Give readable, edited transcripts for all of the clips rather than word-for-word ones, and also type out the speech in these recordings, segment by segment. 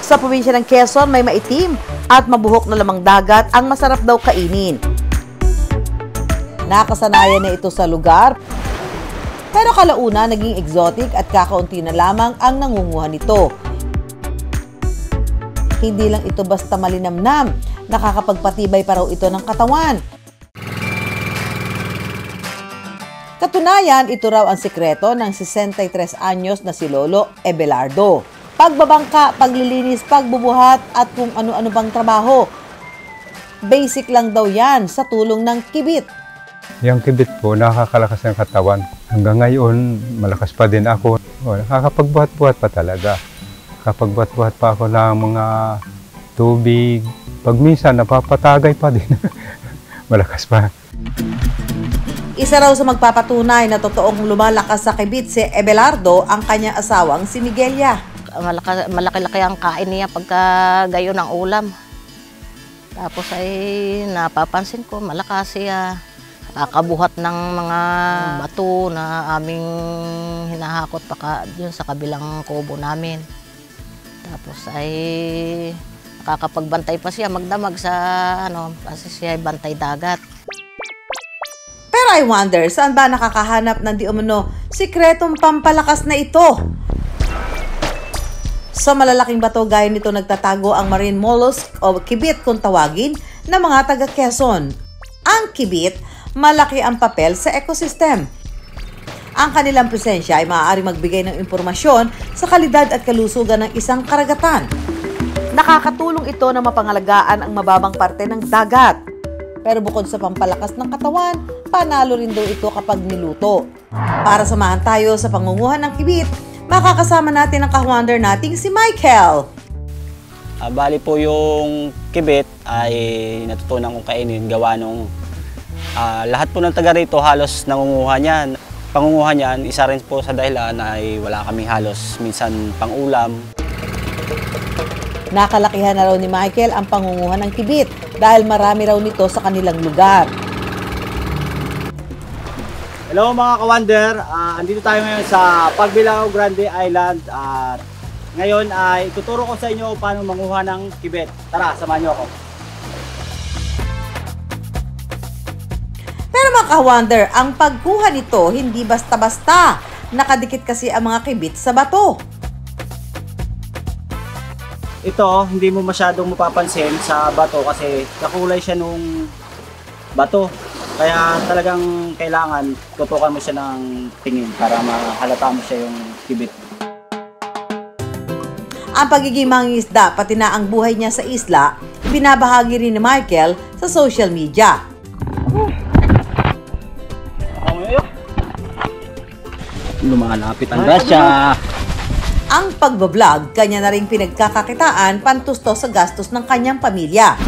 Sa probinsya ng Quezon, may maitim at mabuhok na lamang dagat ang masarap daw kainin. Nakasanayan na ito sa lugar, pero kalauna naging exotic at kakaunti na lamang ang nangunguha nito. Hindi lang ito basta malinamnam, nakakapagpatibay pa raw ito ng katawan. Katunayan, ito raw ang sikreto ng 63 anyos na si Lolo Abelardo. Pagbabangka, paglilinis, pagbubuhat at kung ano-ano bang trabaho. Basic lang daw yan sa tulong ng kibit. Yung kibit po, nakakalakas ng katawan. Hanggang ngayon, malakas pa din ako. Nakakapagbuhat-buhat pa talaga. Nakakapagbuhat-buhat pa ako ng mga tubig. Pag minsan, napapatagay pa din. Malakas pa. Isa raw sa magpapatunay na totoong lumalakas sa kibit si Abelardo ang kanyang asawang si Miguelia. Malaki-laki ang kain niya pagka gayon ng ulam. Tapos ay napapansin ko malakas siya. Kakabuhat ng mga bato na aming hinahakot pa yun sa kabilang kubo namin. Tapos ay nakakapagbantay pa siya magdamag sa kasi siya ay bantay dagat. Pero I wonder, saan ba nakakahanap ng di umano sikretong pampalakas na ito? Sa malalaking bato gaya nito nagtatago ang marine mollusk o kibit kung tawagin ng mga taga Quezon. Ang kibit, malaki ang papel sa ecosystem. Ang kanilang presensya ay maaaring magbigay ng impormasyon sa kalidad at kalusugan ng isang karagatan. Nakakatulong ito na mapangalagaan ang mababang parte ng dagat. Pero bukod sa pampalakas ng katawan, panalo rin daw ito kapag niluto. Para samahan tayo sa pangunguhan ng kibit, makakasama natin ang ka-wonder nating si Michael. Bali po yung kibit ay natutunan kong kainin gawa nung lahat po ng taga rito halos nangunguha niyan. Pangunguha niyan, isa rin po sa dahilan ay wala kami halos minsan pang-ulam. Nakalakihan na raw ni Michael ang pangunguha ng kibit dahil marami raw nito sa kanilang lugar. Hello mga ka-wonder, andito tayo ngayon sa Pagbilao Grande Island at ngayon ay ituturo ko sa inyo paano manguha ng kibit. Tara, samahan niyo ako. Pero mga ka-wonder, ang pagkuha nito hindi basta-basta. Nakadikit kasi ang mga kibit sa bato. Ito, hindi mo masyadong mapapansin sa bato kasi kakulay siya nung bato. Kaya talagang kailangan tutukan mo siya ng tingin para mahalata mo siya yung kibit. Ang pagiging mangingisda pati na ang buhay niya sa isla, binabahagi rin ni Michael sa social media. Lumalapit ang grasya. Ang pagbablog, kanya na rin pinagkakakitaan pantusto sa gastos ng kanyang pamilya.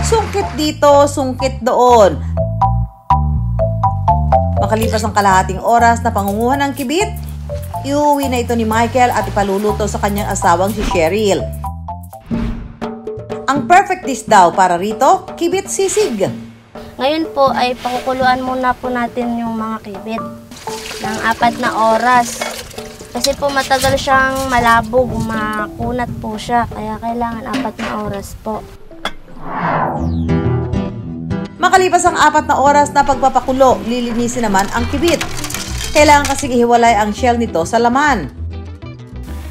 Sungkit dito, sungkit doon. Makalipas ang kalahating oras na pangunguha ng kibit, iuwi na ito ni Michael at ipaluluto sa kanyang asawang si Cheryl. Ang perfect dish daw para rito, kibit sisig. Ngayon po ay pakukuluan muna po natin yung mga kibit ng 4 na oras. Kasi po matagal siyang malabog, makunat po siya, kaya kailangan 4 na oras po. Makalipas ang 4 na oras na pagpapakulo, lilinisin naman ang kibit. Kailangan kasing ihiwalay ang shell nito sa laman.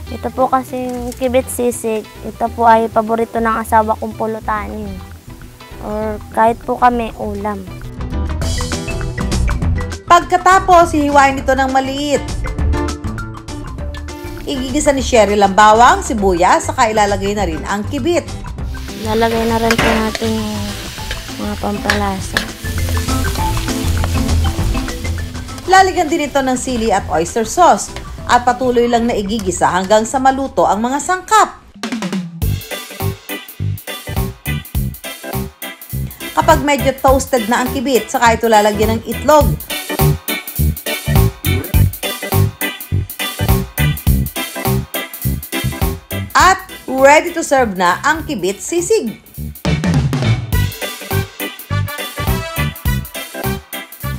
Ito po kasing kibit sisig, ito po ay paborito ng asawa kong pulutanin. Or kahit po kami ulam. Pagkatapos, hihiwain ito ng maliit. Igigisa ni Cheryl ang bawang, sibuyas, saka ilalagay na rin ang kibit. Lalagay na rin po natin yung mga pampalasa. Lalagyan din ito ng sili at oyster sauce at patuloy lang na igigisa hanggang sa maluto ang mga sangkap. Kapag medyo toasted na ang kibit, saka ito lalagyan ng itlog. At ready to serve na ang kibit sisig.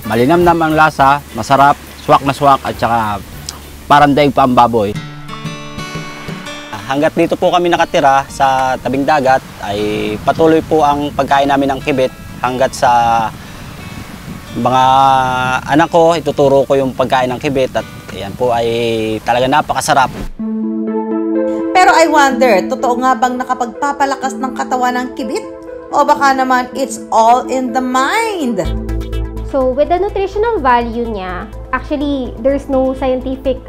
Malinamnam ang lasa, masarap, swak na swak at saka parang daig pa ang baboy. hanggat dito po kami nakatira sa tabing dagat ay patuloy po ang pagkain namin ng kibit hanggat sa mga anak ko, ituturo ko yung pagkain ng kibit at yan po ay talaga napakasarap. Pero I wonder, totoo nga bang nakapagpapalakas ng katawan ng kibit? O baka naman it's all in the mind? So, with the nutritional value niya, actually, there's no scientific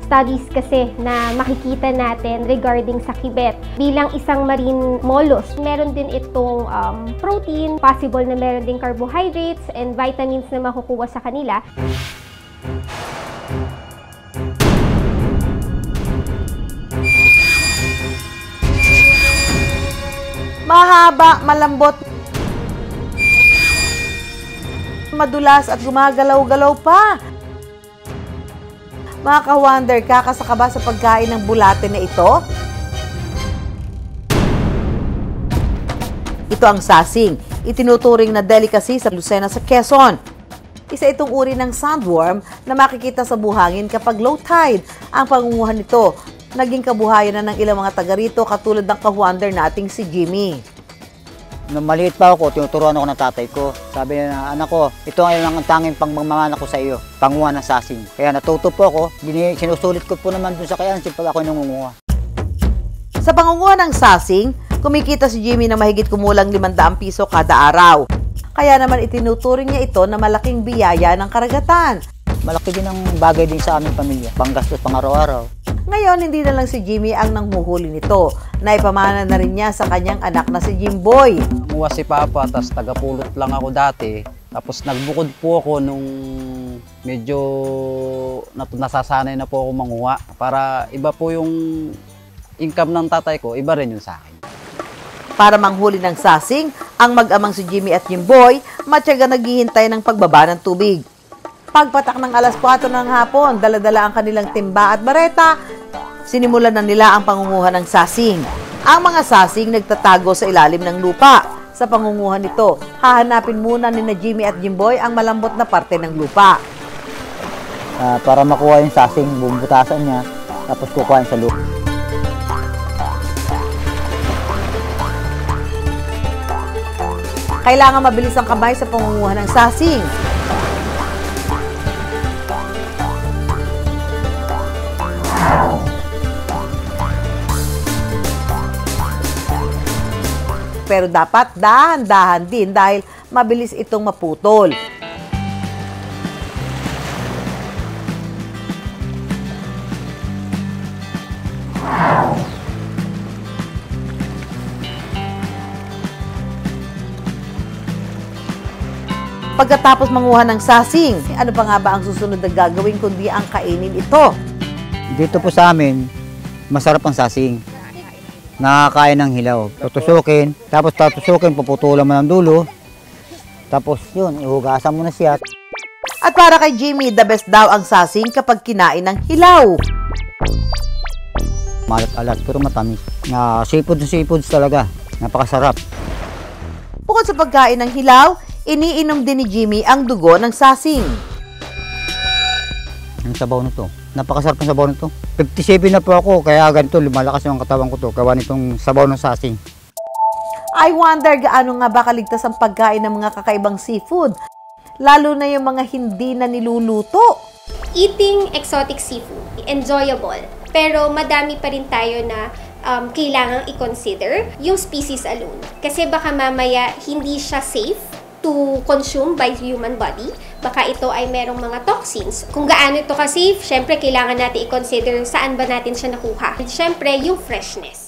studies kasi na makikita natin regarding sa kibet. Bilang isang marine mollusk, meron din itong protein, possible na meron din carbohydrates and vitamins na makukuha sa kanila. Mahaba, malambot, madulas at gumagalaw-galaw pa. Mga ka-wonder, kakasaka ba sa pagkain ng bulate na ito? Ito ang sasing, itinuturing na delicacy sa Lucena sa Quezon. Isa itong uri ng sandworm na makikita sa buhangin kapag low tide. Ang pangunguhan nito, naging kabuhayan na ng ilang mga taga rito katulad ng ka-wonder nating si Jimmy. Nung maliit pa ako, tinuturuan ako ng tatay ko. Sabi niya, anak ko, ito ang tanging pangmamana ko sa iyo, panguha ng sasing. Kaya natuto po ako, sinusulit ko po naman dun sa kayansin pag ako nangunguha. Sa pangunguha ng sasing, kumikita si Jimmy na mahigit kumulang 500 piso kada araw. Kaya naman itinuturing niya ito na malaking biyaya ng karagatan. Malaki din ang bagay din sa aming pamilya, panggastos pang araw-araw. Ngayon, hindi na lang si Jimmy ang nanghuhuli nito. Naipamana na rin niya sa kanyang anak na si Jimboy. Muwa si Papa, tapos tagapulot lang ako dati. Tapos nagbukod po ako nung medyo nasasanay na po ako manguha. Para iba po yung income ng tatay ko, iba rin yun sa akin. Para manghuli ng sasing, ang mag-amang si Jimmy at Jimboy, matyaga naghihintay ng pagbaba ng tubig. Pagpatak ng alas 4 ng hapon, dala-dala ang kanilang timba at bareta, sinimulan na nila ang pangunguha ng sasing. Ang mga sasing nagtatago sa ilalim ng lupa. Sa pangunguha nito, hahanapin muna ni na Jimmy at Jimboy ang malambot na parte ng lupa. Para makuha yung sasing, bubutasan niya, tapos kukuhain sa lupa. Kailangan mabilis ang kamay sa pangunguha ng sasing. Pero dapat dahan-dahan din dahil mabilis itong maputol. Pagkatapos manguha ng sasing, ano pa nga ba ang susunod na gagawin kundi ang kainin ito? Dito po sa amin, masarap ang sasing. Nakakain ng hilaw. Tutusukin, tapos puputulan mo ng dulo. Tapos yun, ihugasan mo na siya. At para kay Jimmy, the best daw ang sasing kapag kinain ng hilaw. Malat-alat pero matamis. Seafoods talaga. Napakasarap. Bukod sa pagkain ng hilaw, iniinom din ni Jimmy ang dugo ng sasing. Ang sabaw nito. Napakasarap ng sabaw nito. 57 na po ako, kaya ganito, lumalakas yung katawan ko to. Gawa nitong sabaw ng sasing. I wonder gaano nga ba kaligtas ang pagkain ng mga kakaibang seafood, lalo na yung mga hindi na niluluto. Eating exotic seafood, enjoyable. Pero madami pa rin tayo na kailangang i-consider yung species alone. Kasi baka mamaya hindi siya safe to consume by human body. Baka ito ay merong mga toxins. Kung gaano ito ka-safe, syempre kailangan natin i-consider saan ba natin siya nakuha. Syempre, yung freshness.